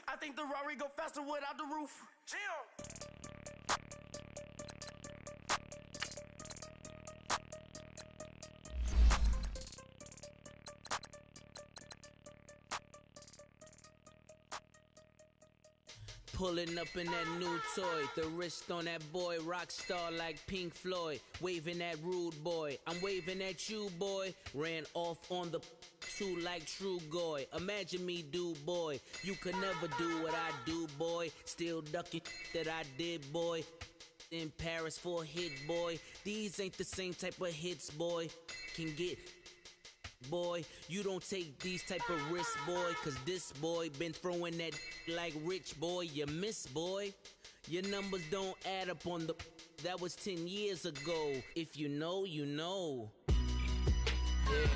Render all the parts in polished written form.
I think the Rari go faster without the roof. Jim. Pulling up in that new toy, the wrist on that boy, rock star like Pink Floyd, waving at rude boy, I'm waving at you boy, ran off on the two like True Goy, imagine me do boy, you could never do what I do boy, still ducking that I did boy, in Paris for a hit boy, these ain't the same type of hits boy, can get boy, you don't take these type of risks, boy, cause this boy been throwing that like rich boy, you miss, boy. Your numbers don't add up on the, that was 10 years ago. If you know, you know. Yeah.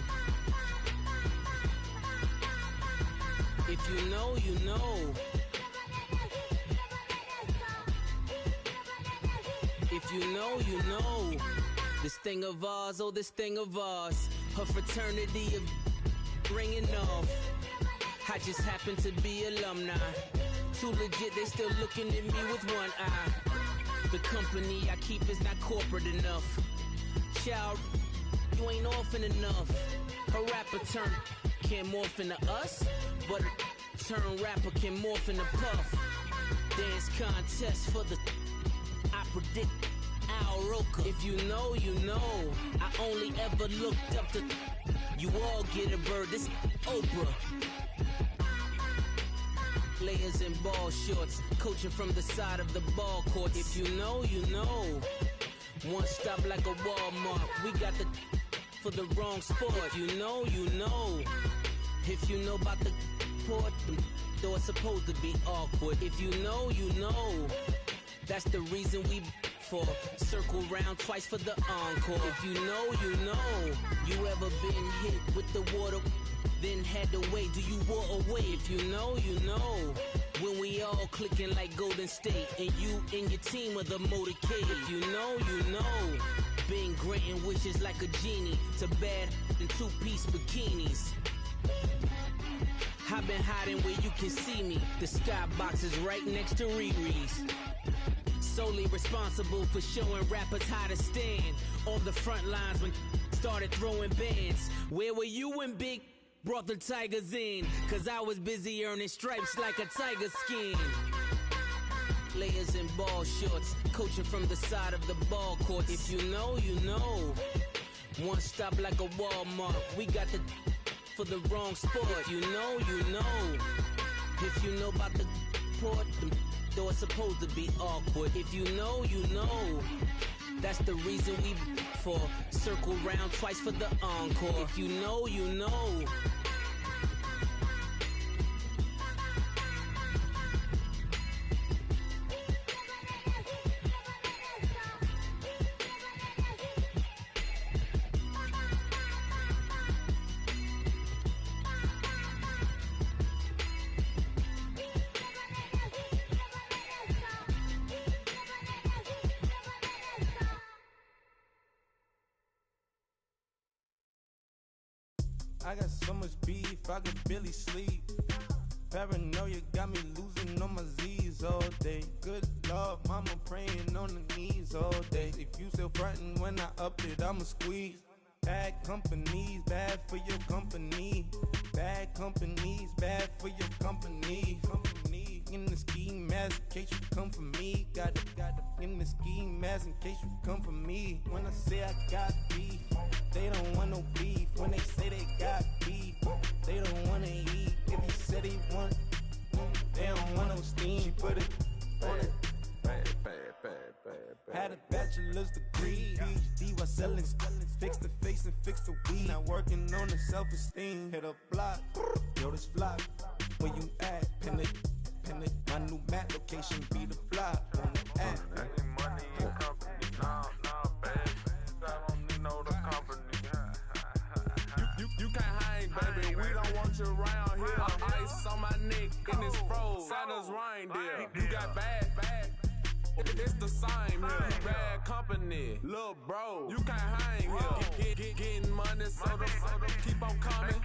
If you know, you know. If you know, you know. This thing of ours, oh, this thing of ours. Her fraternity of ringing off. I just happen to be alumni. Too legit, they still looking at me with one eye. The company I keep is not corporate enough. Child, you ain't orphan enough. A rapper turn can't morph into us, but a turn rapper can morph into Puff. Dance contest for the, I predict Al Roker. If you know, you know. I only ever looked up to, you all get a bird, this Oprah. Players in ball shorts, coaching from the side of the ball court. If you know, you know. One stop like a Walmart, we got the for the wrong sport. If you know, you know. If you know about the port, though it's supposed to be awkward. If you know, you know. That's the reason we for circle round twice for the encore. If you know, you know. You ever been hit with the water, then had to wait? Do you walk away? If you know, you know. When we all clicking like Golden State, and you and your team of the motorcade. If you know, you know. Been granting wishes like a genie to bad in two-piece bikinis. I've been hiding where you can see me. The skybox is right next to Riri's. Solely responsible for showing rappers how to stand on the front lines when started throwing bands. Where were you when Big brought the Tigers in? Cause I was busy earning stripes like a tiger skin. Players in ball shorts, coaching from the side of the ball court. If you know, you know. One stop like a Walmart, we got the for the wrong sport. If you know, you know. If you know about the port, though it's supposed to be awkward. If you know, you know. That's the reason we for circle round twice for the encore. If you know, you know. I got so much beef, I could barely sleep. Paranoia got me losing on my Z's all day. Good Lord, mama praying on the knees all day. If you still frontin' when I up it, I'ma squeeze. Bad companies, bad for your company. Bad companies, bad for your company. Company in the ski mask in case you come for me. Got it in the ski mask in case you come for me. When I say I got beef, they don't want no beef. When they say they got beef, they don't wanna eat. If you said they want, they don't want no steam. She put it on it. Had a bachelor's degree, PhD while selling. Fix the face and fix the weed. Now working on the self-esteem. Hit a block, yo this flock. Where you at? Pin it. My new map location be the block on the app. Money and company, nah, baby. I don't need no the company. You can't hang, baby. We don't want you around here. Ice on my neck in this froze. Santa's reindeer. You got bad. It's the same here. Bad company, little bro, you can't hang here. Getting money, so the keep on coming.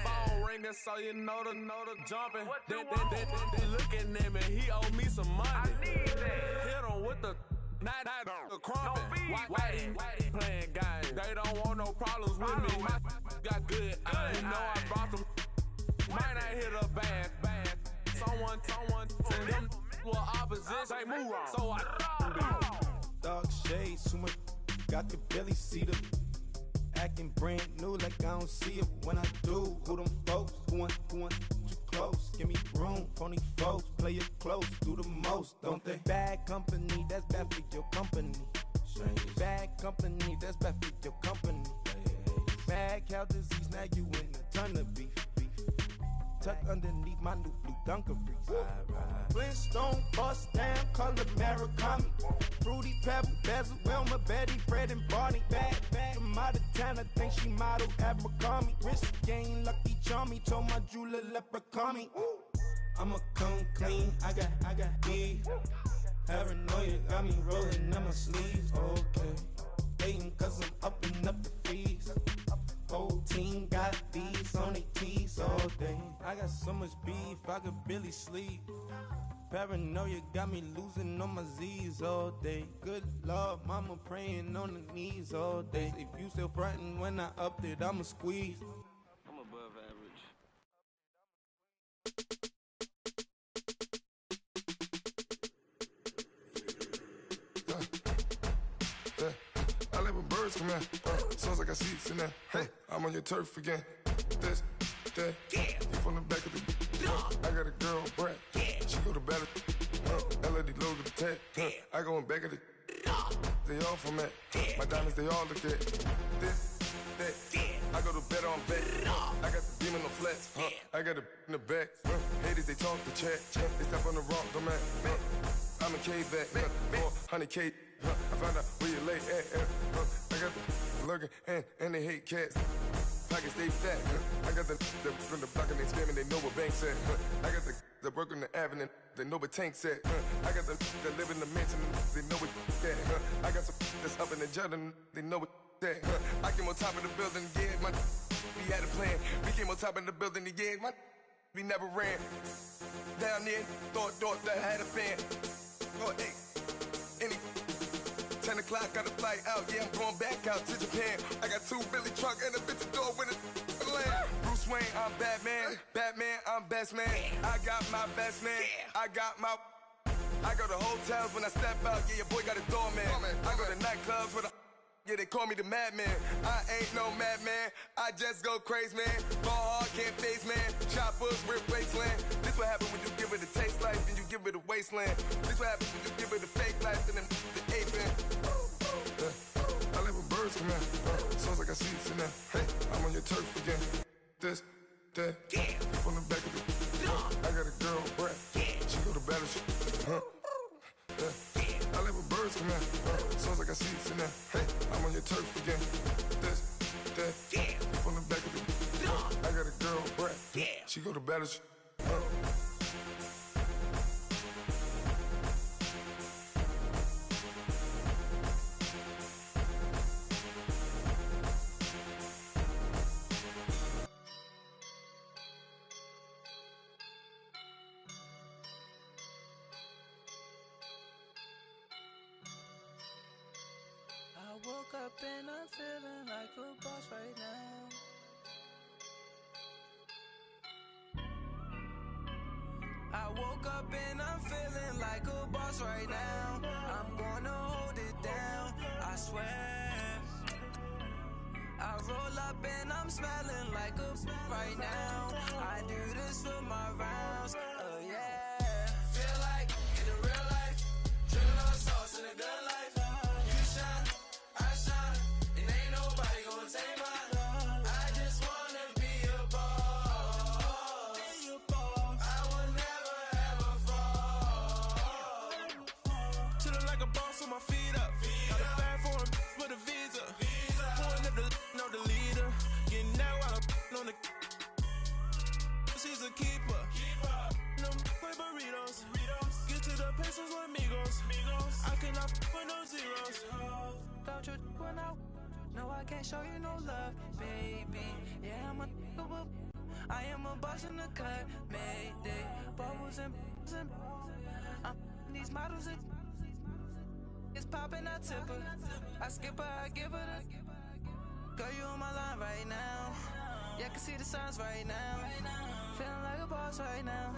Phone ringing, so you know the jumping. They looking at me, he owe me some money. Hit him with the the crumping. Whitey playing games. They don't want no problems with me. My got good. I know I brought them. Might not hit a bad. Someone send them for opposition. They move wrong. So I Dark shades, too much. Got the belly see the acting brand new like I don't see it when I do. Who them folks? Who want too close? Give me room, phony folks. Play it close, do the most, don't they? Bad company, that's bad for your company. Bad company, that's bad for your company. Mad cow disease, now you in a ton of beef. Tuck underneath my new blue dungarees. Flintstone bust down, color Murakami. Fruity Pebble, Bezel, Wilma, Betty, Fred, and Barney. Bad from out of town, I think she modeled Abercrombie. Wrist game, lucky charmy, told my jeweler leprechaun. I'ma come clean, I got beef. Paranoia got me rolling on my sleeves. Okay, hating cause I'm upping up the fees. Whole team got these on their tees all day. I got so much beef, I could barely sleep. Paranoia got me losing on my Z's all day. Good Lord, mama praying on the knees all day. If you still frontin' when I upped it, I'ma squeeze. I'm above average. I like when birds come in. Sounds like I seats in there. Hey, I'm on your turf again. This, that, you from the back of the. I got a girl, Brad. She go to battle. LED logo the tag. I go in back of the. They all from that. My diamonds, they all look at. This, that. I go to bed on bed. I got the demon on flats. I got it in the back. Haters, they talk the chat. They step on the rock, don't man. I'm a K-back. 400K. I found out where you lay at. I got the lurking and they hate cats. Pockets stay fat. I got the from the block and they scamming, they know what banks at. I got the work on the avenue, they know what tanks at. I got the that live in the mansion, they know what that. I got some that's up in the Jordan, they know what that. I came on top of the building, yeah, my we had a plan. We came on top of the building, yeah, my we never ran. Down there, thought that I had a fan. Oh, hey, any 10 o'clock, got a flight out, yeah, I'm going back out to Japan. I got 2 Billy truck and a bitch door with a land. Bruce Wayne, I'm Batman. Batman, I'm best man. I got my best man. I got my. I go to hotels when I step out, yeah, your boy got a doorman. I go to nightclubs with a. Yeah, they call me the madman. I ain't no madman. I just go crazy, man. Ball hard, can't face, man. Choppers, rip wasteland. This what happens when you give it a taste life and you give it a wasteland. This what happens when you give it a fake life and then the ape in. I like when birds come in. Sounds like I see it in there. Hey, I'm on your turf again. This, that, you from the back of the. I got a girl, Brad. She go to battle. I like when birds come in. Sounds like I see it in there. Hey, I'm on your turf again. This, that, you from the back of the. I got a girl, Brad. She go to battle. I woke up and I'm feeling like a boss right now. I woke up and I'm feeling like a boss right now. I'm gonna hold it down, I swear. I roll up and I'm smelling like a right now. I do this for my rounds, oh yeah. Feel like in the real life, drinking all sauce in the good life. You shine, I shine, and ain't nobody gonna take mine. I just wanna be a boss. I will never ever fall. Chillin' like a boss with my feet up. Got a bag for him with a visa. Pulling up the know the leader. Getting that while I'm on the. She's a keeper. No play burritos. Get to the pesos with amigos. miles. Don't you when no, I can't show you no love, baby. Yeah, I am a boss in the cut, mayday. Bubbles and I'm these models. It's popping, I tip her. I skip her, I give her the. Girl, you on my line right now. Yeah, I can see the signs right now. Feeling like a boss right now.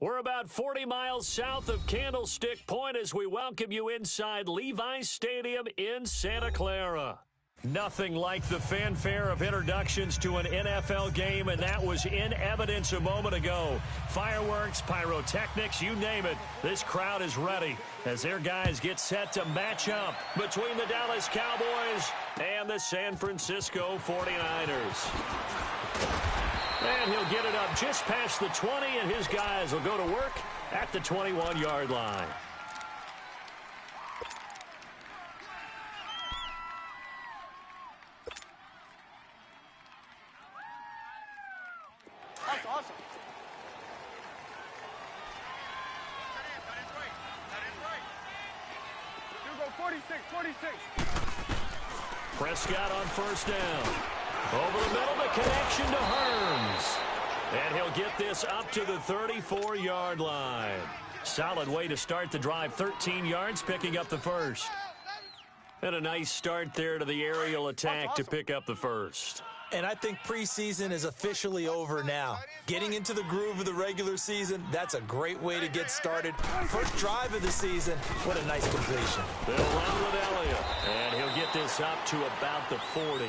We're about 40 miles south of Candlestick Point as we welcome you inside Levi's Stadium in Santa Clara. Nothing like the fanfare of introductions to an NFL game, and that was in evidence a moment ago. Fireworks, pyrotechnics, you name it. This crowd is ready as their guys get set to match up between the Dallas Cowboys and the San Francisco 49ers. And he'll get it up just past the 20, and his guys will go to work at the 21-yard line. That's awesome. You go 46. Prescott on first down. Over the middle, the connection to Hearns. And he'll get this up to the 34-yard line. Solid way to start the drive. 13 yards, picking up the first. And a nice start there to the aerial attack to pick up the first. And I think preseason is officially over now. Getting into the groove of the regular season, that's a great way to get started. First drive of the season, what a nice completion. They'll run with Elliott, and he'll get this up to about the 40.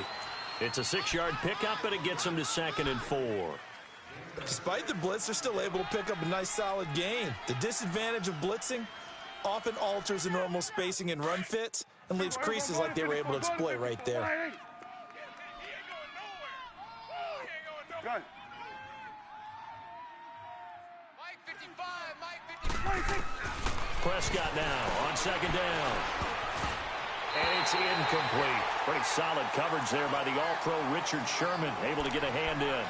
It's a 6-yard pickup, and it gets him to 2nd and 4. Despite the blitz, they're still able to pick up a nice solid gain. The disadvantage of blitzing often alters the normal spacing and run fits and leaves creases like they were able to exploit right there. Good. Mike 55. Prescott now on 2nd down. And it's incomplete. Pretty solid coverage there by the All-Pro Richard Sherman, able to get a hand in.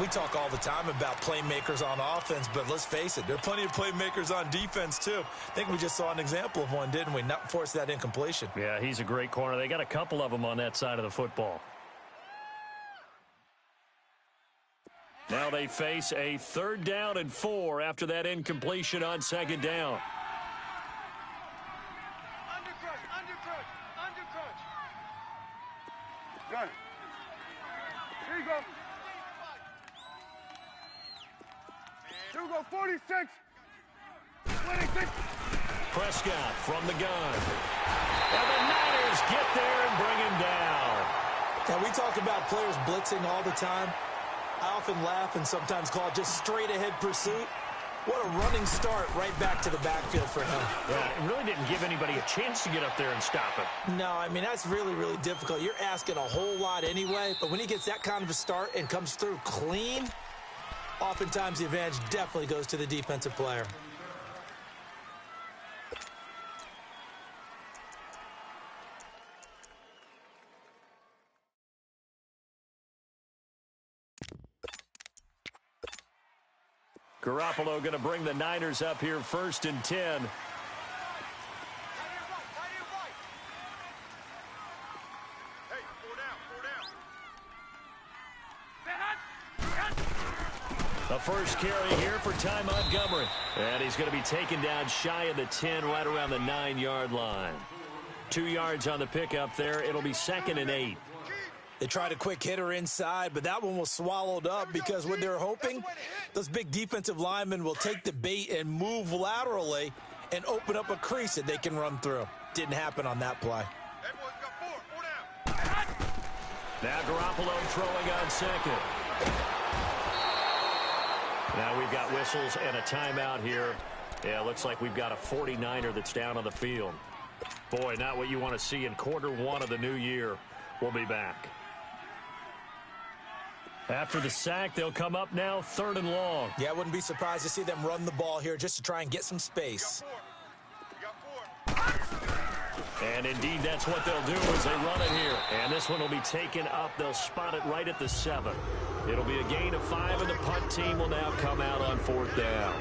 We talk all the time about playmakers on offense, but let's face it, there are plenty of playmakers on defense, too. I think we just saw an example of one, didn't we? Not force that incompletion. Yeah, he's a great corner. They got a couple of them on that side of the football. Now they face a 3rd down and 4 after that incompletion on 2nd down. Undercrunch. Good. Here you go. 46. 26. Prescott from the gun. And the Niners get there and bring him down. Now, we talk about players blitzing all the time. I often laugh and sometimes call it just straight-ahead pursuit. What a running start right back to the backfield for him. Yeah, it really didn't give anybody a chance to get up there and stop him. No, I mean, that's really, really difficult. You're asking a whole lot anyway, but when he gets that kind of a start and comes through clean, oftentimes the advantage definitely goes to the defensive player. Garoppolo going to bring the Niners up here 1st and 10. The first carry here for Ty Montgomery. And he's going to be taken down shy of the 10, right around the 9-yard line. 2 yards on the pickup there. It'll be 2nd and 8. They tried a quick hitter inside, but that one was swallowed up because what they're hoping, those big defensive linemen will take the bait and move laterally and open up a crease that they can run through. Didn't happen on that play. Now Garoppolo throwing on 2nd. Now we've got whistles and a timeout here. Yeah, looks like we've got a 49er that's down on the field. Boy, not what you want to see in Q1 of the new year. We'll be back. After the sack, they'll come up now 3rd and long. Yeah, I wouldn't be surprised to see them run the ball here just to try and get some space. And indeed, that's what they'll do as they run it here. And this one will be taken up. They'll spot it right at the 7. It'll be a gain of 5, and the punt team will now come out on 4th down.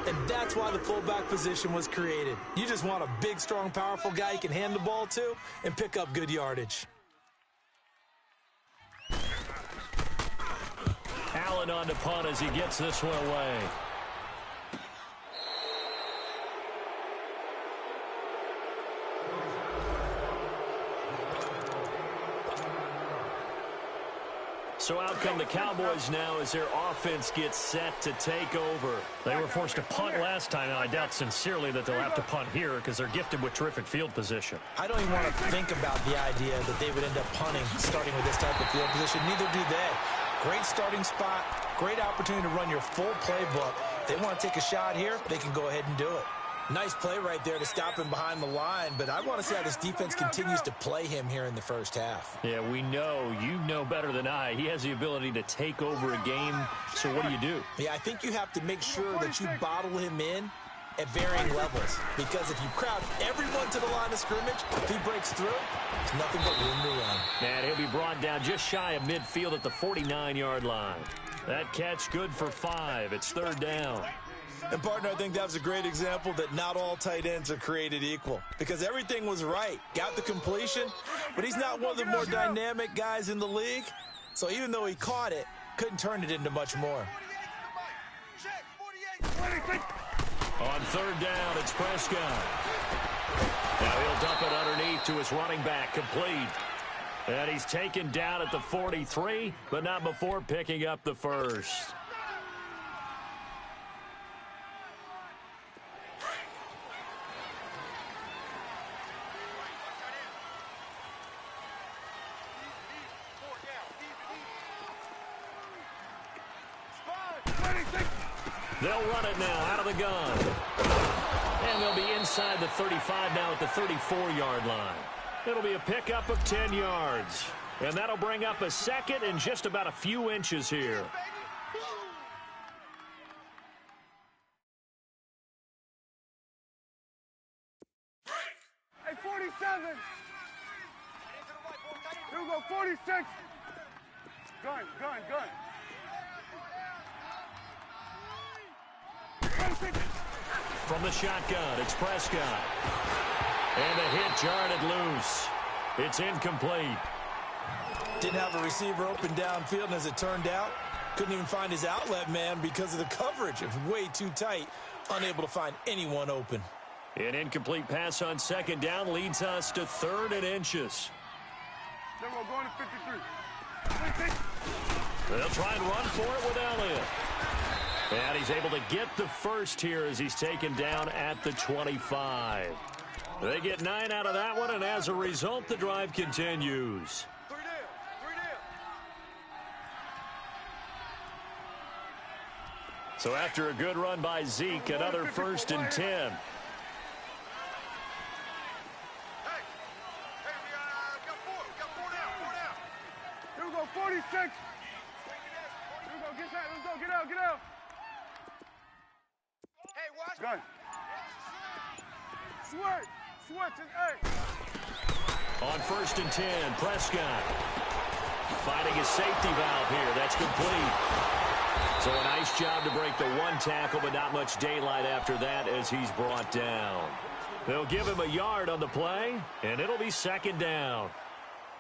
And that's why the fullback position was created. You just want a big, strong, powerful guy you can hand the ball to and pick up good yardage. Allen on to punt as he gets this one away. So out come the Cowboys now as their offense gets set to take over. They were forced to punt last time. Now, I doubt sincerely that they'll have to punt here because they're gifted with terrific field position. I don't even want to think about the idea that they would end up punting starting with this type of field position. Neither do they. Great starting spot, great opportunity to run your full playbook. They want to take a shot here, they can go ahead and do it. Nice play right there to stop him behind the line, but I want to see how this defense continues to play him here in the first half. Yeah, we know. You know better than I. He has the ability to take over a game, so what do? Yeah, I think you have to make sure that you bottle him in at varying levels, because if you crowd everyone to the line of scrimmage, if he breaks through, there's nothing but room to run. And he'll be brought down just shy of midfield at the 49-yard line. That catch good for 5. It's third down. And, partner, I think that was a great example that not all tight ends are created equal, because everything was right. Got the completion, but he's not one of the more dynamic guys in the league. So even though he caught it, couldn't turn it into much more. On third down, it's Prescott. Now he'll dump it underneath to his running back, complete. And he's taken down at the 43, but not before picking up the first. They'll run it now out of the gun. And they'll be inside the 35 now at the 34-yard line. It'll be a pickup of 10 yards. And that'll bring up a second in just about a few inches here. Hey, 47. Here we go, 46. Gun. From the shotgun, it's Prescott. And a hit jarred it loose. It's incomplete. Didn't have a receiver open downfield, and as it turned out, couldn't even find his outlet man because of the coverage. It was way too tight, unable to find anyone open. An incomplete pass on second down leads us to 3rd and inches. Then we're going to 53. They'll try and run for it with Elliott. And he's able to get the first here as he's taken down at the 25. They get 9 out of that one, and as a result, the drive continues. So after a good run by Zeke, another 1st and 10. Hey, we got 4 down. Here we go, 46. Here we go, get that, let's go, get out. Hey, watch. Gun. Switch, and 8. On 1st and 10, Prescott finding his safety valve here. That's complete. So a nice job to break the 1 tackle, but not much daylight after that as he's brought down. They'll give him a yard on the play, and it'll be 2nd down.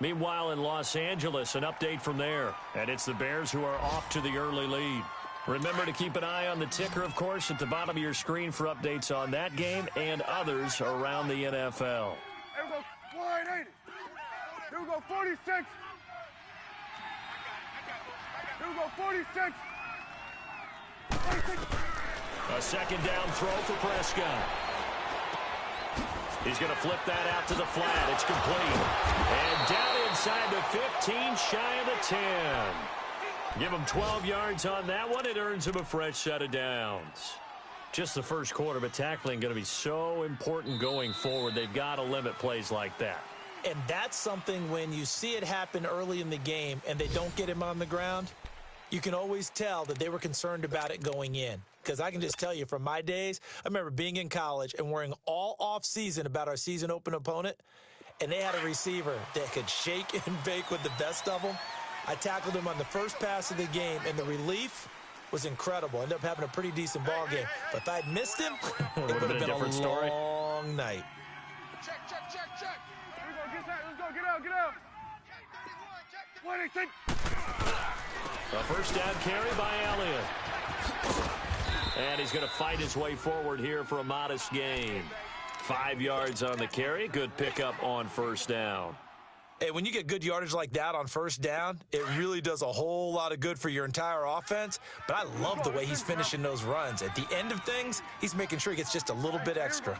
Meanwhile, in Los Angeles, an update from there. And it's the Bears who are off to the early lead. Remember to keep an eye on the ticker, of course, at the bottom of your screen for updates on that game and others around the NFL. Here we go, 480. Here we go, 46. Here we go, 46. A 2nd down throw for Prescott. He's going to flip that out to the flat. It's complete. And down inside the 15, shy of the 10. Give him 12 yards on that one. It earns him a fresh set of downs. Just the first quarter, but tackling going to be so important going forward. They've got to limit plays like that. And that's something when you see it happen early in the game and they don't get him on the ground, you can always tell that they were concerned about it going in. Because I can just tell you from my days, I remember being in college and worrying all off-season about our season open opponent, and they had a receiver that could shake and bake with the best of them. I tackled him on the first pass of the game, and the relief was incredible. Ended up having a pretty decent ball game. But if I'd missed him, it would have been a different story. long night. Check. Here we go. Get that. Let's go. Get out. 26. A first down carry by Elliott. And he's going to fight his way forward here for a modest gain. 5 yards on the carry. Good pickup on first down. Hey, when you get good yardage like that on first down, it really does a whole lot of good for your entire offense. But I love the way he's finishing those runs. At the end of things, he's making sure he gets just a little bit extra.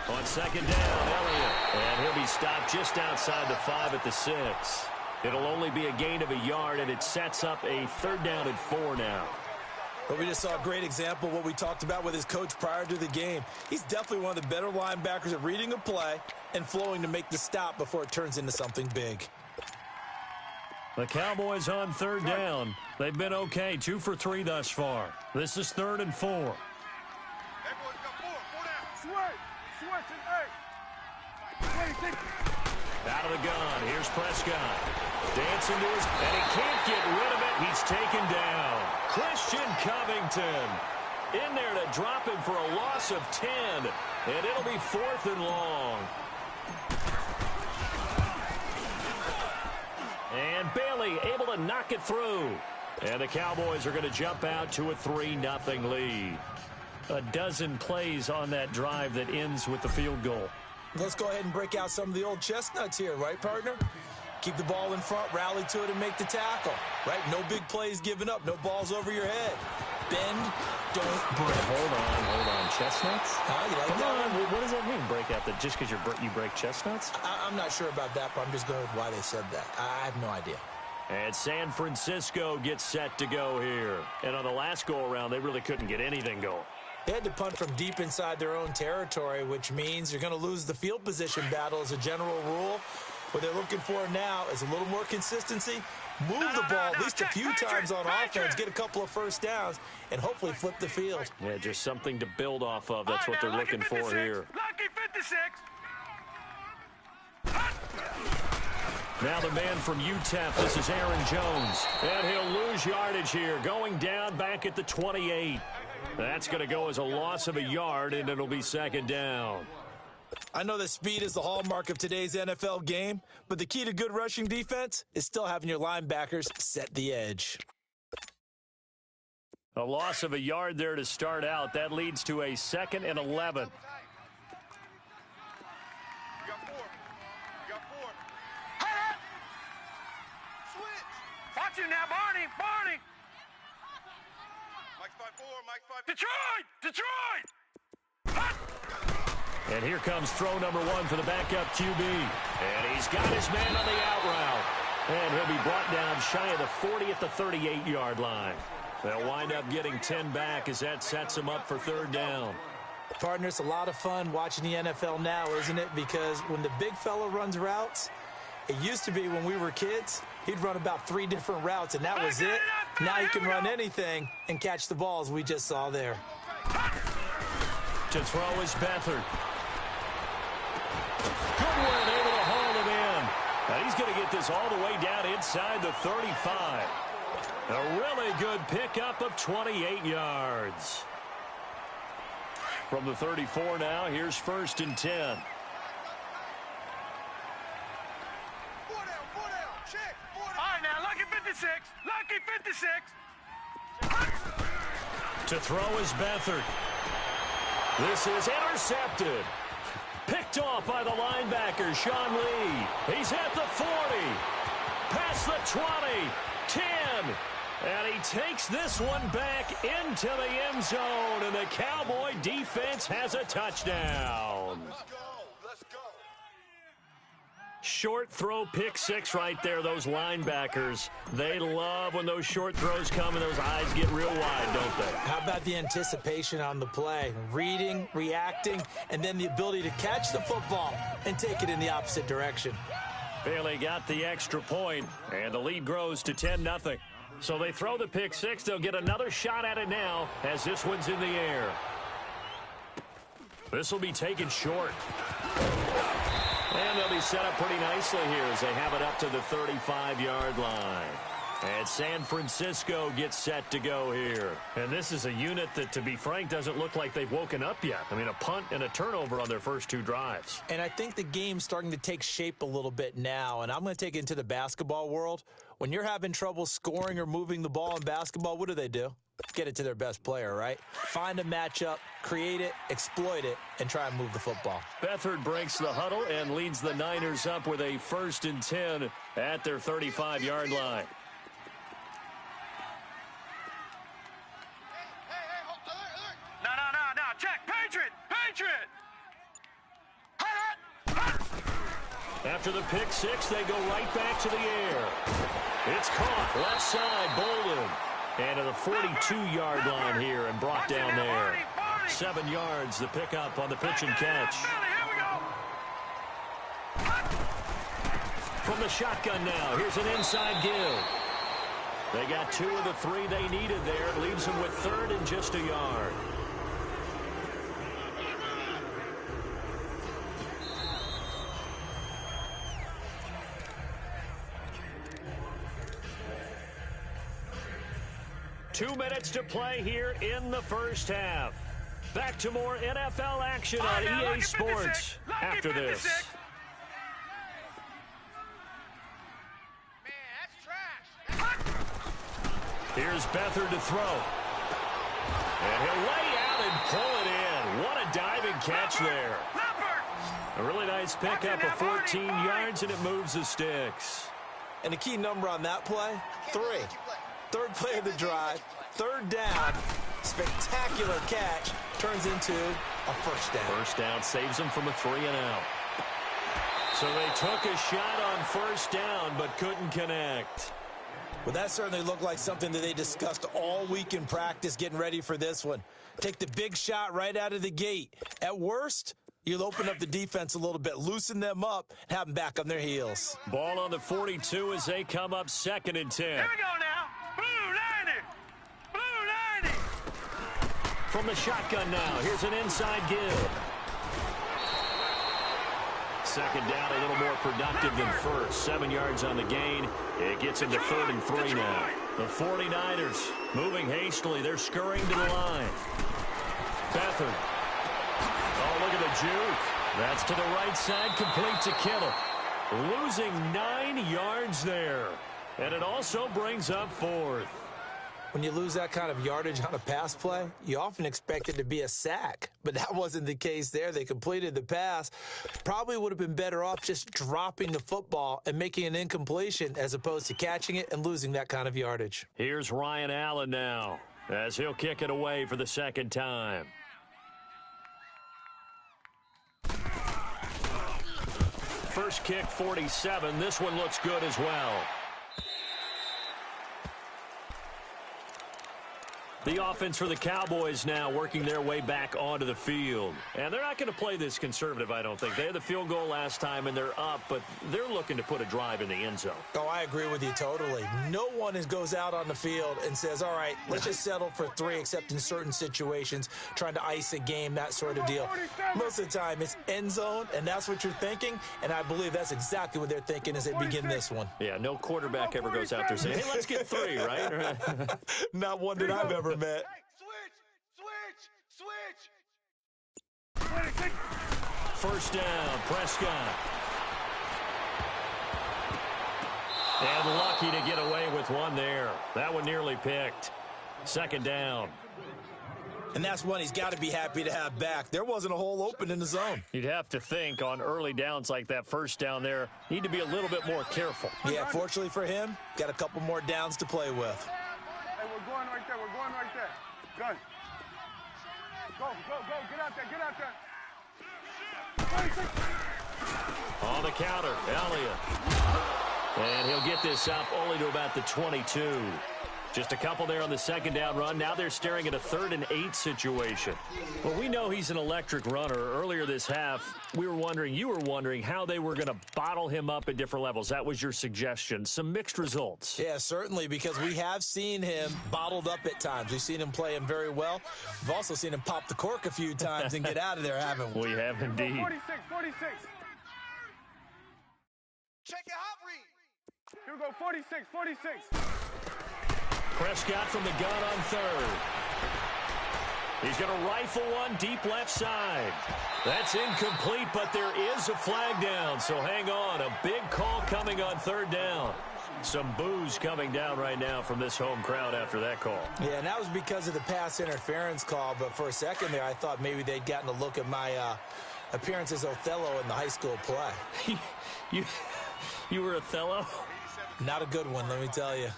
On second down, Elliott. And he'll be stopped just outside the 5 at the 6. It'll only be a gain of a yard, and it sets up a 3rd down and 4 now. But we just saw a great example of what we talked about with his coach prior to the game. He's definitely one of the better linebackers at reading a play and flowing to make the stop before it turns into something big. The Cowboys on 3rd down. They've been okay, 2 for 3 thus far. This is 3rd and 4. Out of the gun, here's Prescott. Dancing to his, and he can't get rid of it. He's taken down. Christian Covington in there to drop him for a loss of 10. And it'll be 4th and long. And Bailey able to knock it through. And the Cowboys are going to jump out to a 3-0 lead. A dozen plays on that drive that ends with the field goal. Let's go ahead and break out some of the old chestnuts here, right, partner? Keep the ball in front, rally to it, and make the tackle, right? No big plays given up, no balls over your head. Bend, don't break. Hold on. Chestnuts? You like Come that? on. What does that mean, break out? Just because you break chestnuts? I'm not sure about that, but I'm just going with why they said that. I have no idea. And San Francisco gets set to go here. And on the last go-around, they really couldn't get anything going. They had to punt from deep inside their own territory, which means you're going to lose the field position battle as a general rule. What they're looking for now is a little more consistency, move the ball at least a few times on offense, get a couple of first downs, and hopefully flip the field. Yeah, just something to build off of. That's what they're looking for here. Lucky 56. Now the man from UTEP, this is Aaron Jones. And he'll lose yardage here, going down back at the 28. That's going to go as a loss of a yard, and it'll be 2nd down. I know that speed is the hallmark of today's NFL game, but the key to good rushing defense is still having your linebackers set the edge. A loss of a yard there to start out. That leads to a 2nd and 11. You got 4. Switch. Watch it now, Barney. Mike's 5-4. Detroit. And here comes throw number 1 for the backup QB. And he's got his man on the out route. And he'll be brought down shy of the 40 at the 38-yard line. They'll wind up getting 10 back as that sets him up for 3rd down. Partner, it's a lot of fun watching the NFL now, isn't it? Because when the big fella runs routes, it used to be when we were kids, he'd run about 3 different routes, and that was it. Now he can run anything and catch the balls we just saw there. To throw is Beathard. Goodwin able to haul him in. Now he's going to get this all the way down inside the 35. A really good pickup of 28 yards. From the 34 now, here's 1st and 10. 4 down. Check. 4 down. All right, now, lucky 56. To throw is Beathard. This is intercepted. Picked off by the linebacker, Sean Lee. He's at the 40. Past the 20. 10. And he takes this one back into the end zone. And the Cowboy defense has a touchdown. Let's go. Short throw, pick 6 right there. Those linebackers, they love when those short throws come and those eyes get real wide, don't they? How about the anticipation on the play? Reading, reacting, and then the ability to catch the football and take it in the opposite direction. Bailey got the extra point, and the lead grows to 10-0. So they throw the pick 6. They'll get another shot at it now as this one's in the air. This will be taken short. And they'll be set up pretty nicely here as they have it up to the 35-yard line. And San Francisco gets set to go here. And this is a unit that, to be frank, doesn't look like they've woken up yet. I mean, a punt and a turnover on their first 2 drives. And I think the game's starting to take shape a little bit now. And I'm going to take it into the basketball world. When you're having trouble scoring or moving the ball in basketball, what do? Get it to their best player, right? Find a matchup, create it, exploit it, and try and move the football. Beathard breaks the huddle and leads the Niners up with a 1st and 10 at their 35-yard line. No, check. Patriot! After the pick 6, they go right back to the air. It's caught left side, Bolden. And to the 42-yard line here and brought down there. 7 yards, the pickup on the pitch and catch. From the shotgun now, here's an inside give. They got 2 of the 3 they needed there. It leaves them with 3rd and just a yard. Two minutes to play here in the first half. Back to more NFL action on EA Sports after this. Here's Beathard to throw. And he'll lay out and pull it in. What a diving catch there. A really nice pickup of 14 yards, and it moves the sticks. And the key number on that play, 3. 3rd play of the drive, 3rd down, spectacular catch, turns into a 1st down. 1st down saves them from a 3-and-out. So they took a shot on 1st down, but couldn't connect. Well, that certainly looked like something that they discussed all week in practice getting ready for this one. Take the big shot right out of the gate. At worst, you'll open up the defense a little bit, loosen them up, and have them back on their heels. Ball on the 42 as they come up 2nd and 10. Here we go now. Blue 90. From the shotgun now, here's an inside give. 2nd down, a little more productive than 1st. 7 yards on the gain. It gets into 3rd and 3 now. The 49ers moving hastily. They're scurrying to the line. Beathard. Oh, look at the juke. That's to the right side, complete to Kittle. Losing 9 yards there. And it also brings up 4th. When you lose that kind of yardage on a pass play, you often expect it to be a sack. But that wasn't the case there. They completed the pass. Probably would have been better off just dropping the football and making an incompletion as opposed to catching it and losing that kind of yardage. Here's Ryan Allen now as he'll kick it away for the 2nd time. First kick, 47. This one looks good as well. The offense for the Cowboys now working their way back onto the field. And they're not going to play this conservative, I don't think. They had the field goal last time, and they're up, but they're looking to put a drive in the end zone. Oh, I agree with you totally. No one goes out on the field and says, all right, let's just settle for 3, except in certain situations, trying to ice a game, that sort of deal. Most of the time, it's end zone, and that's what you're thinking, and I believe that's exactly what they're thinking as they begin this one. Yeah, no quarterback ever goes out there saying, hey, let's get 3, right? Not one that I've ever met. Hey, switch. 1st down, Prescott. And lucky to get away with one there. That one nearly picked. 2nd down. And that's one he's got to be happy to have back. There wasn't a hole open in the zone. You'd have to think on early downs like that 1st down there, need to be a little bit more careful. Yeah, fortunately for him, got a couple more downs to play with. Hey, we're going right there. Gun. Go. Get out there. On the counter, Elliott. And he'll get this up only to about the 22. Just a couple there on the 2nd down run. Now they're staring at a 3rd and 8 situation. Well, we know he's an electric runner. Earlier this half, you were wondering how they were going to bottle him up at different levels. That was your suggestion. Some mixed results. Yeah, certainly, because we have seen him bottled up at times. We've seen him play him very well. We've also seen him pop the cork a few times and get out of there, haven't we? We have indeed. 46. Check your hot read. Here we go, 46, 46. Prescott from the gun on third. He's going to rifle one deep left side. That's incomplete, but there is a flag down, so hang on. A big call coming on third down. Some boos coming down right now from this home crowd after that call. Yeah, and that was because of the pass interference call, but for a second there I thought maybe they'd gotten a look at my appearance as Othello in the high school play. You were Othello? Not a good one, let me tell you.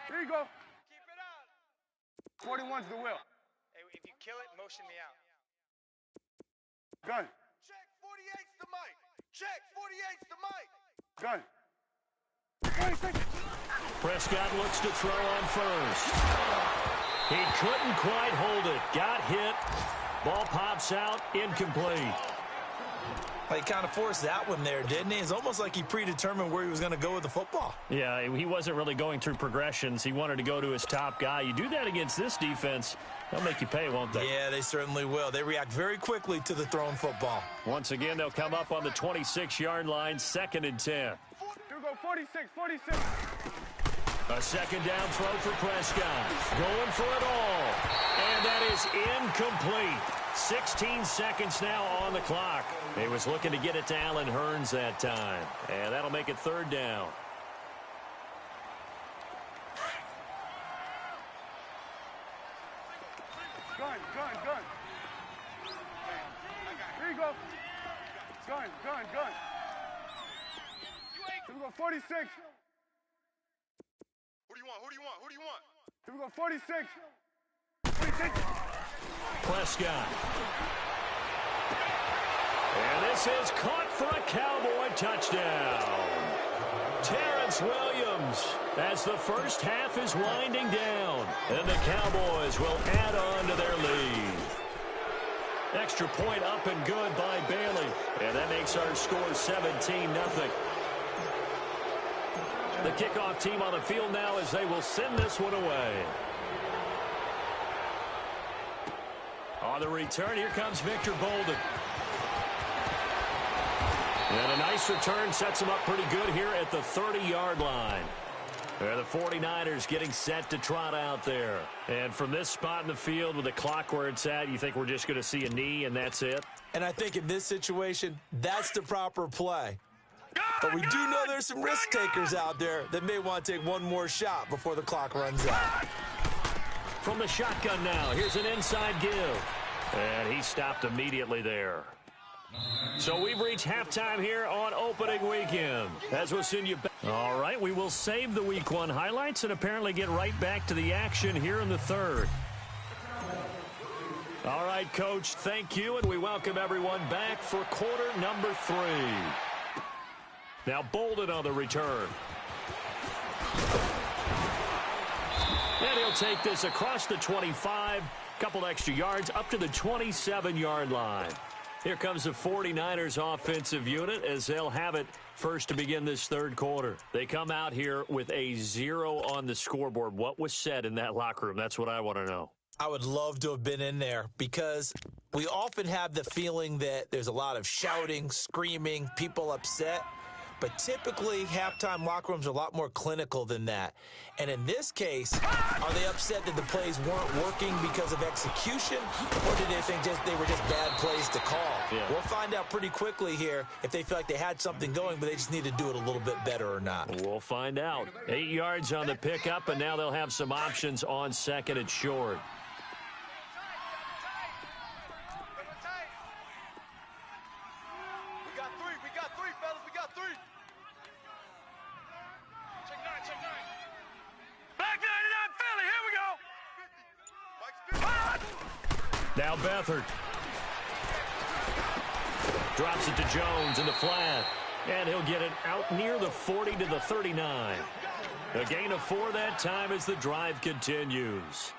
Here you go. Keep it up. 41's the will. Hey, if you kill it, motion me out. Gun. Check 48's the mic. Check 48's the mic. Gun. Prescott looks to throw on first. He couldn't quite hold it. Got hit. Ball pops out. Incomplete. Well, he kind of forced that one there, didn't he? It's almost like he predetermined where he was going to go with the football. Yeah, he wasn't really going through progressions. He wanted to go to his top guy. You do that against this defense, they'll make you pay, won't they? Yeah, they certainly will. They react very quickly to the thrown football. Once again, they'll come up on the 26-yard line, 2nd and 10. Here we go, 46, 46. A second down throw for Prescott. Going for it all. And that is incomplete. 16 seconds now on the clock. He was looking to get it to Allen Hurns that time. And that'll make it third down. Gun. Here you go. Gun. Here we go, 46. Who do you want? Here we go, 46. Prescott. And this is caught for a Cowboy touchdown. Terrence Williams as the first half is winding down. And the Cowboys will add on to their lead. Extra point up and good by Bailey. And that makes our score 17-0. The kickoff team on the field now as they will send this one away. On the return, here comes Victor Bolden. And a nice return sets him up pretty good here at the 30-yard line. There the 49ers getting set to trot out there. And from this spot in the field with the clock where it's at, you think we're just going to see a knee and that's it? And I think in this situation, that's the proper play. But we do know there's some risk takers out there that may want to take one more shot before the clock runs out. From the shotgun now, here's an inside give. And he stopped immediately there. So we've reached halftime here on opening weekend. As we'll send you back. All right, we will save the Week 1 highlights and apparently get right back to the action here in the third. All right, Coach, thank you, and we welcome everyone back for quarter number 3. Now Bolden on the return. And he'll take this across the 25, couple extra yards up to the 27-yard line. Here comes the 49ers offensive unit as they'll have it first to begin this third quarter. They come out here with a 0 on the scoreboard. What was said in that locker room? That's what I want to know. I would love to have been in there because we often have the feeling that there's a lot of shouting, screaming, people upset. But typically, halftime locker rooms are a lot more clinical than that. And in this case, are they upset that the plays weren't working because of execution? Or did they think they were just bad plays to call? Yeah. We'll find out pretty quickly here if they feel like they had something going, but they just need to do it a little bit better or not. We'll find out. 8 yards on the pickup, and now they'll have some options on second and short. We got three, fellas. We got three. Check nine. Back 99 Philly, here we go. Now Beathard. Drops it to Jones in the flat. And he'll get it out near the 40 to the 39. A gain of 4 that time as the drive continues.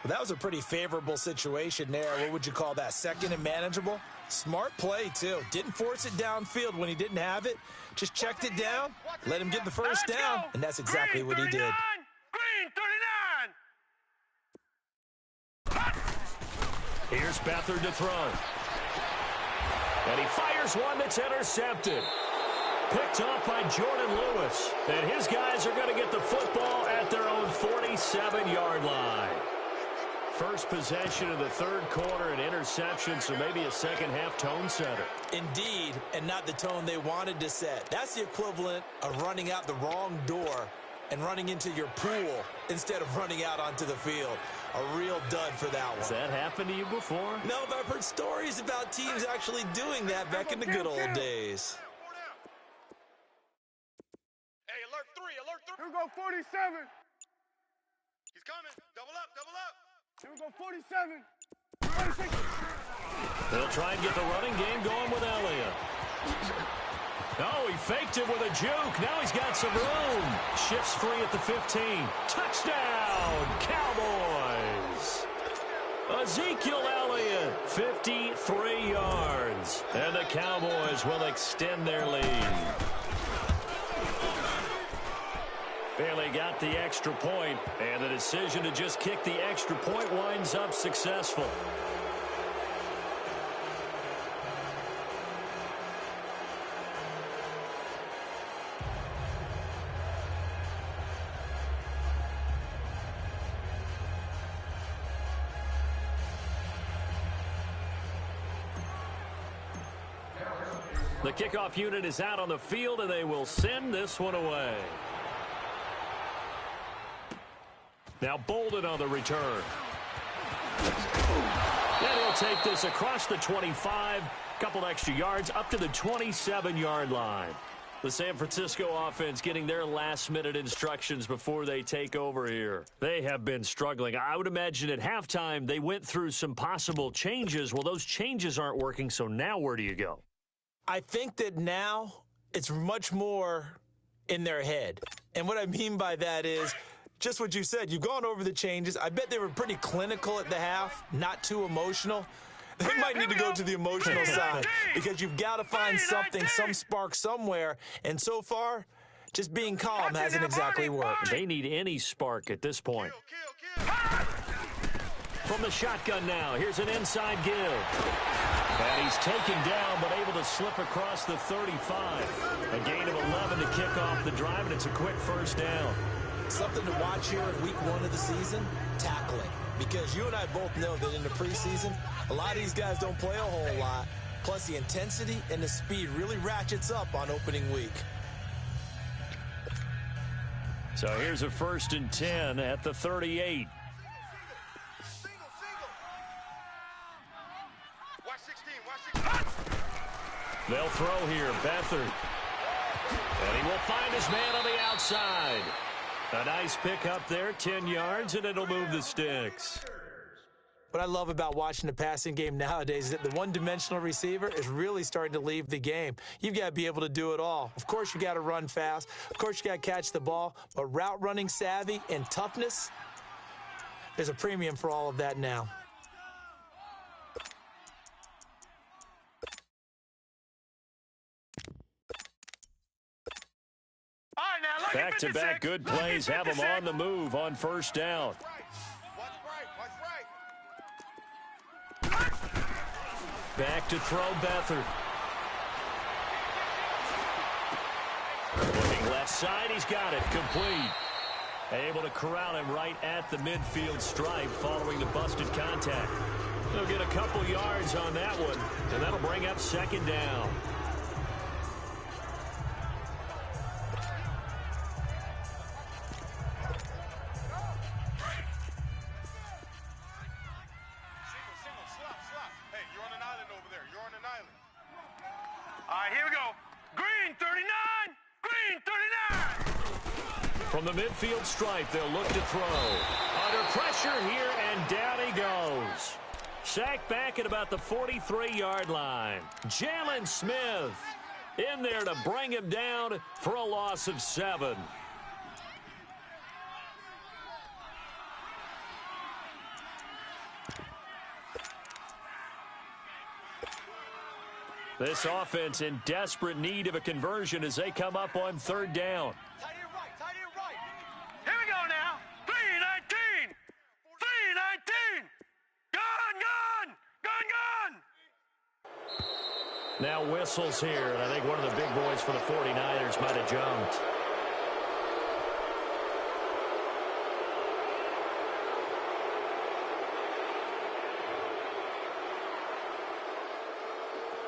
Well, that was a pretty favorable situation there. What would you call that? Second and manageable? Smart play, too. Didn't force it downfield when he didn't have it. Just checked it down, let him get the first down, and that's exactly what he did. Green 39. Here's Beathard to throw. And he fires one that's intercepted. Picked off by Jordan Lewis. And his guys are going to get the football at their own 47-yard line. First possession of the third quarter, an interception, so maybe a second-half tone setter. Indeed, and not the tone they wanted to set. That's the equivalent of running out the wrong door and running into your pool instead of running out onto the field. A real dud for that one. Has that happened to you before? No, but I've heard stories about teams actually doing that back in the good old days. Hey, alert 3, alert 3. Here we go, 47. He's coming. Double up, double up. Here we go, 47. 46. They'll try and get the running game going with Elliott. Oh, he faked it with a juke. Now he's got some room. Shifts free at the 15. Touchdown, Cowboys. Ezekiel Elliott, 53 yards. And the Cowboys will extend their lead. Bailey got the extra point, and the decision to just kick the extra point winds up successful. The kickoff unit is out on the field, and they will send this one away. Now Bolden on the return. And he'll take this across the 25, couple extra yards, up to the 27-yard line. The San Francisco offense getting their last-minute instructions before they take over here. They have been struggling. I would imagine at halftime they went through some possible changes. Well, those changes aren't working, so now where do you go? I think that now it's much more in their head. And what I mean by that is just what you said. You've gone over the changes. I bet they were pretty clinical at the half, not too emotional. They might need to go to the emotional side because you've got to find something, some spark somewhere. And so far, just being calm hasn't exactly worked. They need any spark at this point. From the shotgun now, here's an inside give. And he's taken down, but able to slip across the 35. A gain of 11 to kick off the drive, and it's a quick first down. Something to watch here in week 1 of the season, tackling. Because you and I both know that in the preseason, a lot of these guys don't play a whole lot. Plus, the intensity and the speed really ratchets up on opening week. So here's a 1st and 10 at the 38. They'll throw here, Beathard. And he will find his man on the outside. A nice pickup there, 10 yards, and it'll move the sticks. What I love about watching the passing game nowadays is that the one-dimensional receiver is really starting to leave the game. You've got to be able to do it all. Of course, you got to run fast. Of course, you got to catch the ball. But route running savvy and toughness, there's a premium for all of that now. Back-to-back good plays have them on the move on first down. Back to throw Beathard. Looking left side, he's got it, complete. Able to corral him right at the midfield stripe following the busted contact. They'll get a couple yards on that one, and that'll bring up 2nd down. From the midfield stripe, they'll look to throw. Under pressure here, and down he goes. Sacked back at about the 43-yard line. Jalen Smith in there to bring him down for a loss of 7. This offense in desperate need of a conversion as they come up on 3rd down. Here we go now. 3-19. 3-19. Gun. Now whistles here, and I think one of the big boys for the 49ers might have jumped.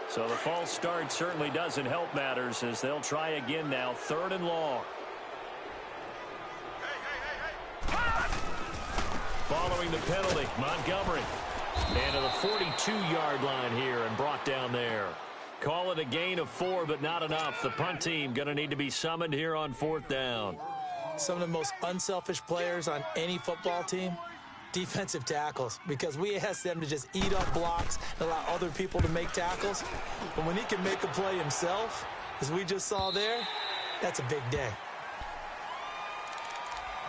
So the false start certainly doesn't help matters as they'll try again now, 3rd and long. Following the penalty, Montgomery. And to the 42-yard line here and brought down there. Call it a gain of 4, but not enough. The punt team going to need to be summoned here on 4th down. Some of the most unselfish players on any football team, defensive tackles, because we ask them to just eat up blocks and allow other people to make tackles. But when he can make a play himself, as we just saw there, that's a big day.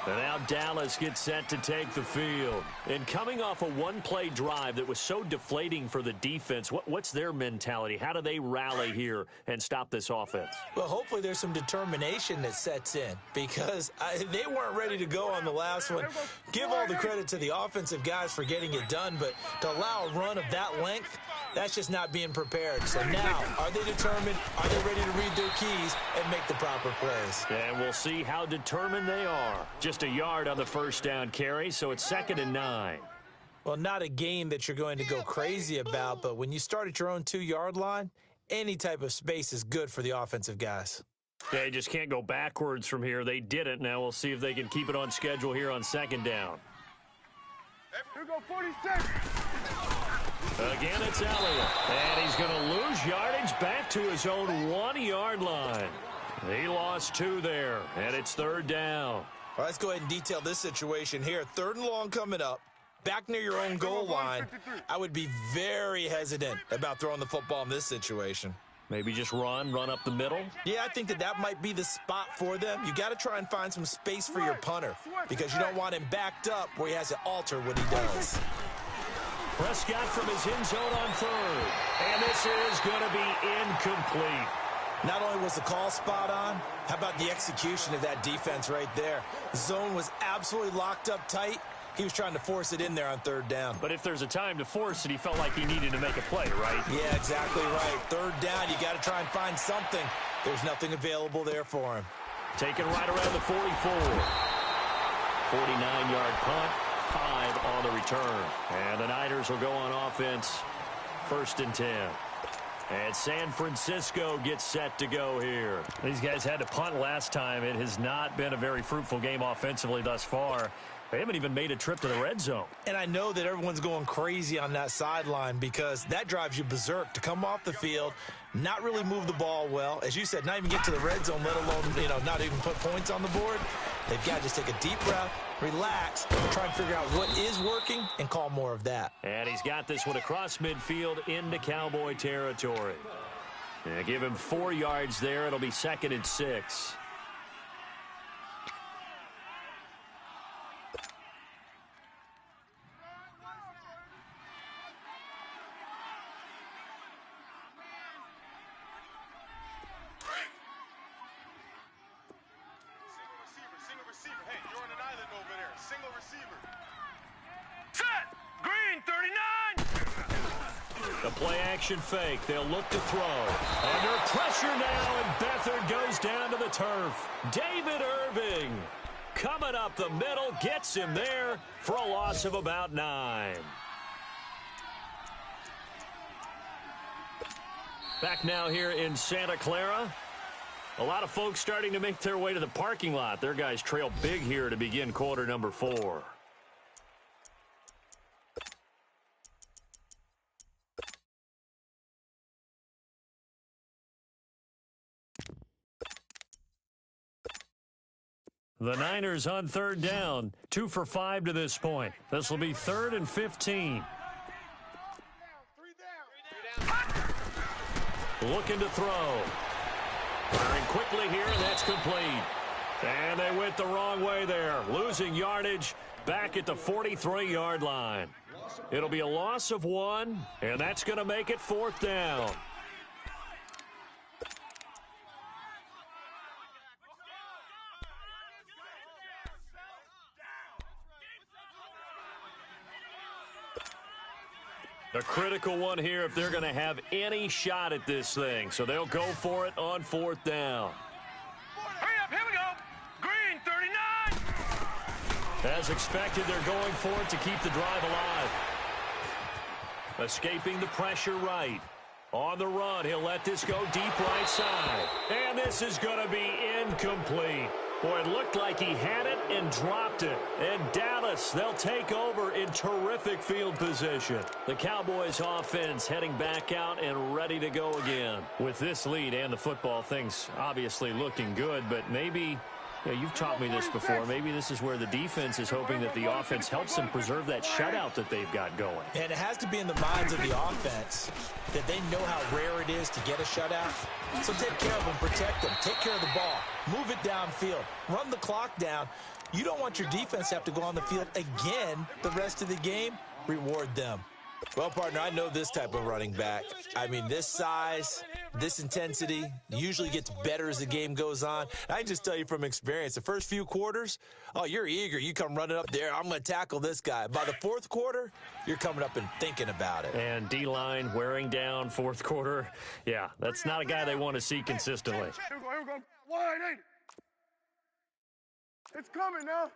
And now Dallas gets set to take the field. And coming off a one-play drive that was so deflating for the defense, what's their mentality? How do they rally here and stop this offense? Well, hopefully there's some determination that sets in because they weren't ready to go on the last one. Give all the credit to the offensive guys for getting it done, but to allow a run of that length, that's just not being prepared. So now, are they determined? Are they ready to read their keys and make the proper plays? And we'll see how determined they are. Just a yard on the first down carry, so it's 2nd and 9. Well, not a game that you're going to go crazy about, but when you start at your own 2-yard line, any type of space is good for the offensive guys. They just can't go backwards from here. They didn't. Now we'll see if they can keep it on schedule here on 2nd down. Here go 46. Again, it's Elliott. And he's going to lose yardage back to his own 1-yard line. He lost 2 there, and it's 3rd down. All right, let's go ahead and detail this situation here. 3rd and long coming up. Back near your own goal line. I would be very hesitant about throwing the football in this situation. Maybe just run up the middle? Yeah, I think that might be the spot for them. You got to try and find some space for your punter because you don't want him backed up where he has to alter what he does. Prescott from his end zone on 3rd. And this is going to be incomplete. Not only was the call spot on, how about the execution of that defense right there? The zone was absolutely locked up tight. He was trying to force it in there on 3rd down. But if there's a time to force it, he felt like he needed to make a play, right? Yeah, exactly right. 3rd down, you got to try and find something. There's nothing available there for him. Taken right around the 44. 49-yard punt, 5 on the return. And the Niners will go on offense, 1st and 10. And San Francisco gets set to go here. These guys had to punt last time. It has not been a very fruitful game offensively thus far. They haven't even made a trip to the red zone. And I know that everyone's going crazy on that sideline because that drives you berserk to come off the field, not really move the ball well. As you said, not even get to the red zone, let alone, not even put points on the board. They've got to just take a deep breath, relax, try and figure out what is working and call more of that. And he's got this one across midfield into Cowboy territory. And give him 4 yards there. It'll be 2nd and 6. Fake. They'll look to throw. Under pressure now, and Beathard goes down to the turf. David Irving coming up the middle, gets him there for a loss of about 9. Back now here in Santa Clara. A lot of folks starting to make their way to the parking lot. Their guys trail big here to begin quarter number 4. The Niners on 3rd down, 2 for 5 to this point. This will be 3rd and 15. Looking to throw. Firing quickly here, and that's complete. And they went the wrong way there, losing yardage back at the 43-yard line. It'll be a loss of 1, and that's going to make it 4th down. A critical one here if they're going to have any shot at this thing. So they'll go for it on 4th down. Hurry up, here we go. Green, 39. As expected, they're going for it to keep the drive alive. Escaping the pressure right. On the run, he'll let this go deep right side. And this is going to be incomplete. Boy, it looked like he had it and dropped it. And Dallas, they'll take over in terrific field position. The Cowboys offense heading back out and ready to go again. With this lead and the football, things obviously looking good, but maybe... Yeah, you've taught me this before. Maybe this is where the defense is hoping that the offense helps them preserve that shutout that they've got going. And it has to be in the minds of the offense that they know how rare it is to get a shutout. So take care of them, protect them, take care of the ball, move it downfield, run the clock down. You don't want your defense to have to go on the field again the rest of the game. Reward them. Well, partner, I know this type of running back. I mean, this size, this intensity usually gets better as the game goes on. And I can just tell you from experience, the first few quarters, oh, you're eager. You come running up there, I'm going to tackle this guy. By the 4th quarter, you're coming up and thinking about it. And D-line wearing down 4th quarter. Yeah, that's not a guy they want to see consistently. Here we go. Wide 8. It's coming now.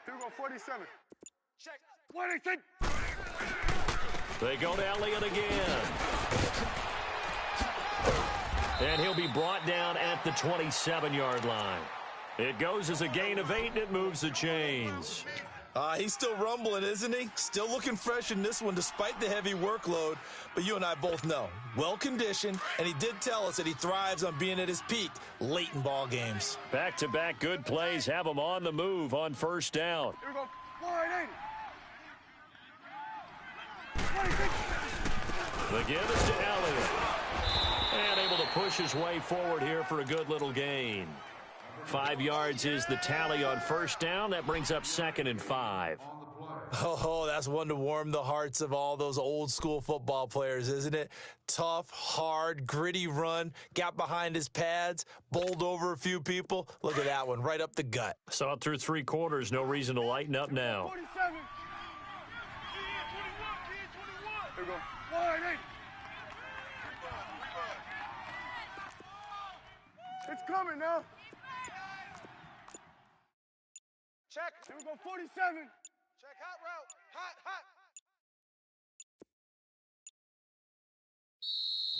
Here we go, 47. Check. 186. They go to Elliott again. And he'll be brought down at the 27-yard line. It goes as a gain of 8, and it moves the chains. He's still rumbling, isn't he? Still looking fresh in this one despite the heavy workload. But you and I both know, well-conditioned, and he did tell us that he thrives on being at his peak late in ball games. Back-to-back good plays have him on the move on 1st down. Here we go. Wide 80. The give is to Elliott. And able to push his way forward here for a good little gain. 5 yards is the tally on 1st down. That brings up 2nd and 5. Oh, that's one to warm the hearts of all those old school football players, isn't it? Tough, hard, gritty run, got behind his pads, bowled over a few people. Look at that one, right up the gut. Saw it through 3 quarters, no reason to lighten up now. 47. Here we go. Wide 8. It's coming now. Check. Here we go, 47. Check, hot route. Hot.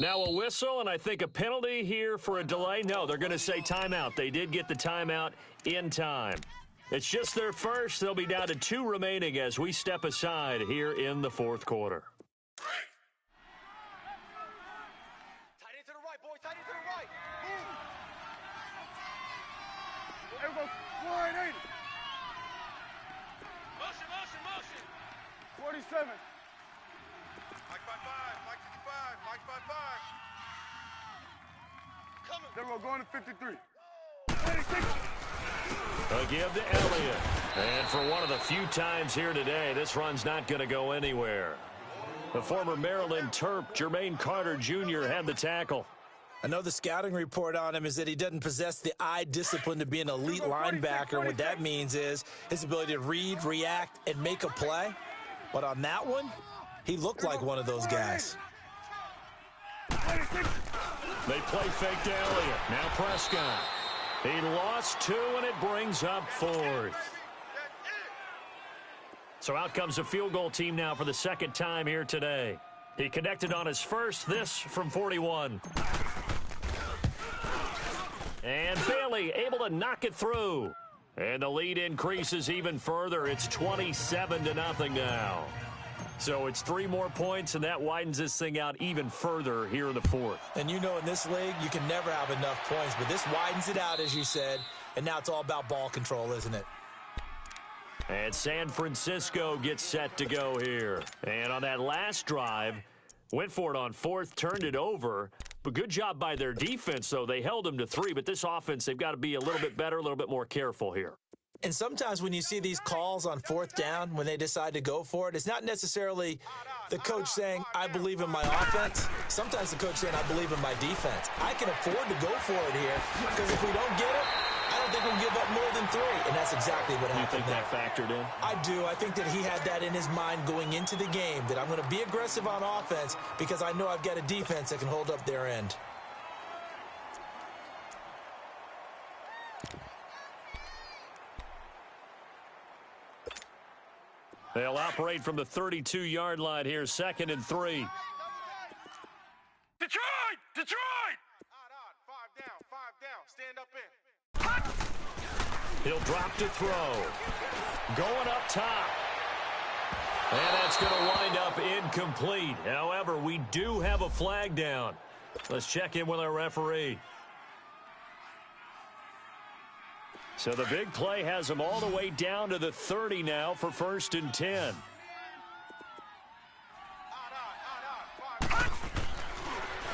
Now a whistle, and I think a penalty here for a delay. No, they're going to say timeout. They did get the timeout in time. It's just their first. They'll be down to 2 remaining as we step aside here in the 4th quarter. Tight end to the right, boys. Tight end to the right. Move. Here we go. Wide 80. Motion. 47. Mike by 5. Mike 55. Mike by 5. Coming. Then we're going to 53. 86. A give to Elliott. And for one of the few times here today, this run's not going to go anywhere. The former Maryland Terp, Jermaine Carter Jr., had the tackle. I know the scouting report on him is that he doesn't possess the eye discipline to be an elite linebacker. And what that means is his ability to read, react, and make a play. But on that one, he looked like one of those guys. They play fake to Elliott. Now Prescott. He lost 2, and it brings up 4th. So out comes a field goal team now for the 2nd time here today. He connected on his first, this from 41. And Bailey able to knock it through. And the lead increases even further. It's 27-0 now. So it's 3 more points, and that widens this thing out even further here in the 4th. And you know in this league, you can never have enough points, but this widens it out, as you said, and now it's all about ball control, isn't it? And San Francisco gets set to go here. And on that last drive, went for it on 4th, turned it over. But good job by their defense, though. They held them to 3, but this offense, they've got to be a little bit better, a little bit more careful here. And sometimes when you see these calls on 4th down, when they decide to go for it, it's not necessarily the coach saying, I believe in my offense. Sometimes the coach saying, I believe in my defense. I can afford to go for it here because if we don't get it, I don't don't think we'll give up more than 3. And that's exactly what happened. You think that factored in? I do. I think that he had that in his mind going into the game, that I'm going to be aggressive on offense because I know I've got a defense that can hold up their end. They'll operate from the 32-yard line here, 2nd and 3. Detroit! Detroit! Five down. Stand up in. He'll drop to throw. Going up top. And that's going to wind up incomplete. However, we do have a flag down. Let's check in with our referee. So the big play has them all the way down to the 30 now for 1st and 10.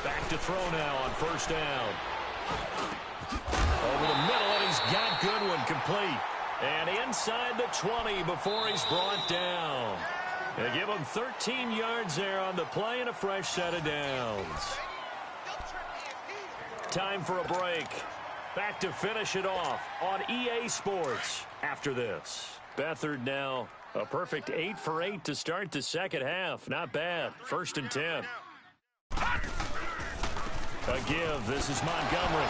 Back to throw now on 1st down. Over the middle, and he's got Goodwin complete. And inside the 20 before he's brought down. They give him 13 yards there on the play and a fresh set of downs. Time for a break. Back to finish it off on EA Sports after this. Beathard now a perfect 8 for 8 to start the second half. Not bad. 1st and 10. A give. This is Montgomery.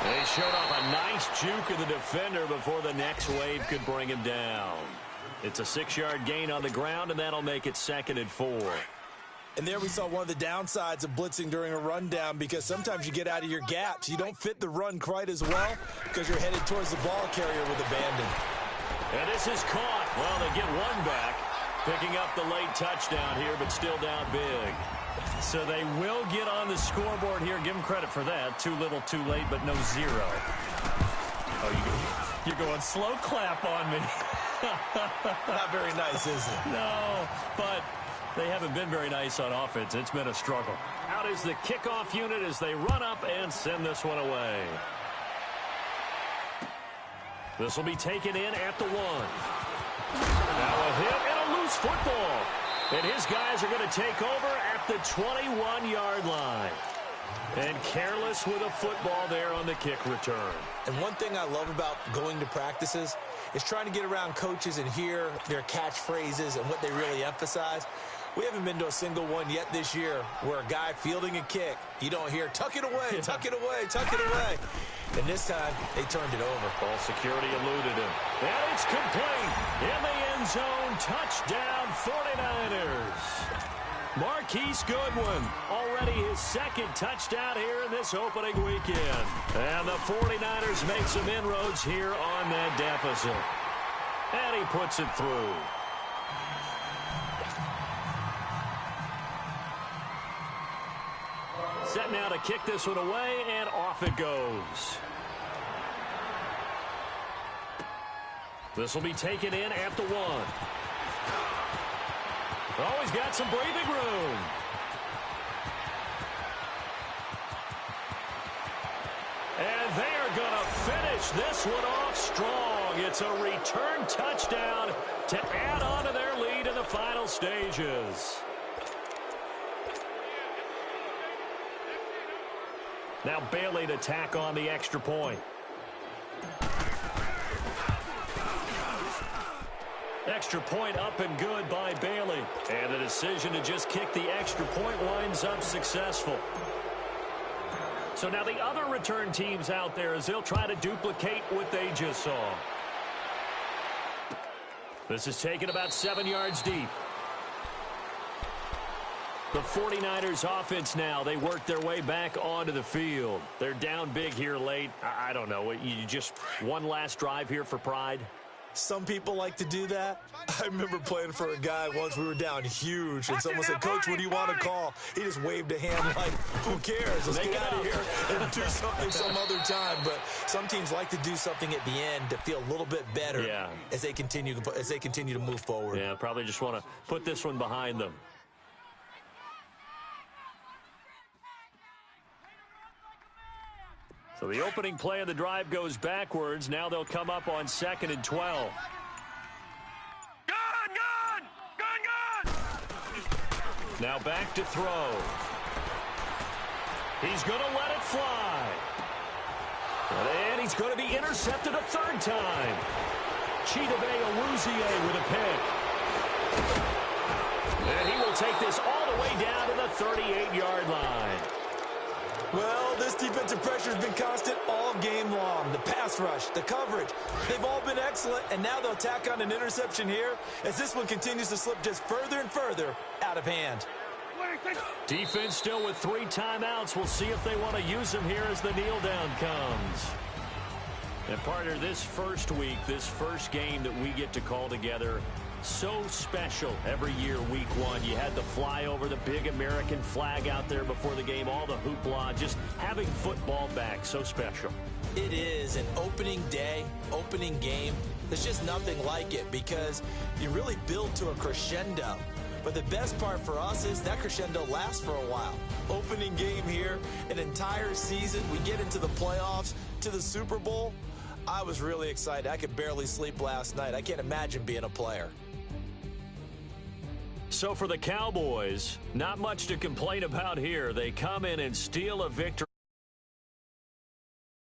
They showed off a nice juke of the defender before the next wave could bring him down. It's a 6-yard gain on the ground, and that'll make it 2nd and 4. And there we saw one of the downsides of blitzing during a rundown, because sometimes you get out of your gaps. You don't fit the run quite as well because you're headed towards the ball carrier with abandon. And this is caught. Well, they get one back, picking up the late touchdown here, but still down big. So they will get on the scoreboard here. Give them credit for that. Too little, too late, but no 0. Oh, you're going slow clap on me. Not very nice, is it? No, but they haven't been very nice on offense. It's been a struggle. Out is the kickoff unit as they run up and send this one away. This will be taken in at the 1. Now a hit and a loose football. And his guys are going to take over at the 21-yard line. And careless with a football there on the kick return. And one thing I love about going to practices is trying to get around coaches and hear their catchphrases and what they really emphasize. We haven't been to a single one yet this year where a guy fielding a kick, you don't hear, tuck it away, tuck it away, tuck it away. And this time, they turned it over. Ball security eluded him. And it's complete. In the end zone, touchdown 49ers. Marquise Goodwin, already his 2nd touchdown here in this opening weekend. And the 49ers make some inroads here on that deficit. And he puts it through. Set now to kick this one away, and off it goes. This will be taken in at the 1. Oh, he's got some breathing room. And they are going to finish this one off strong. It's a return touchdown to add on to their lead in the final stages. Now Bailey to tack on the extra point. Extra point up and good by Bailey. And the decision to just kick the extra point winds up successful. So now the other return teams out there as they'll try to duplicate what they just saw. This is taken about 7 yards deep. The 49ers offense now, they work their way back onto the field. They're down big here late. I don't know. You just one last drive here for pride? Some people like to do that. I remember playing for a guy once. We were down huge, and someone said, "Coach, what do you want to call?" He just waved a hand like, who cares? Let's get out of here and do something some other time. But some teams like to do something at the end to feel a little bit better as they continue to move forward. Yeah, probably just want to put this one behind them. So the opening play of the drive goes backwards. Now they'll come up on 2nd and 12. Gun! Now back to throw. He's going to let it fly. And he's he's going to be intercepted a third time. Chidobe Awuzie with a pick. And he will take this all the way down to the 38-yard line. Well, this defensive pressure has been constant all game long. The pass rush, the coverage, they've all been excellent, and now they'll tack on an interception here as this one continues to slip just further and further out of hand. Defense still with 3 timeouts. We'll see if they want to use them here as the kneel down comes. And partner, this first week, this first game that we get to call together, so special every year, week 1. You had the flyover, the big American flag out there before the game, all the hoopla, just having football back, so special. It is an opening day, opening game. There's just nothing like it because you really build to a crescendo. But the best part for us is that crescendo lasts for a while. Opening game here, an entire season. We get into the playoffs, to the Super Bowl. I was really excited. I could barely sleep last night. I can't imagine being a player. So for the Cowboys, not much to complain about here. They come in and steal a victory.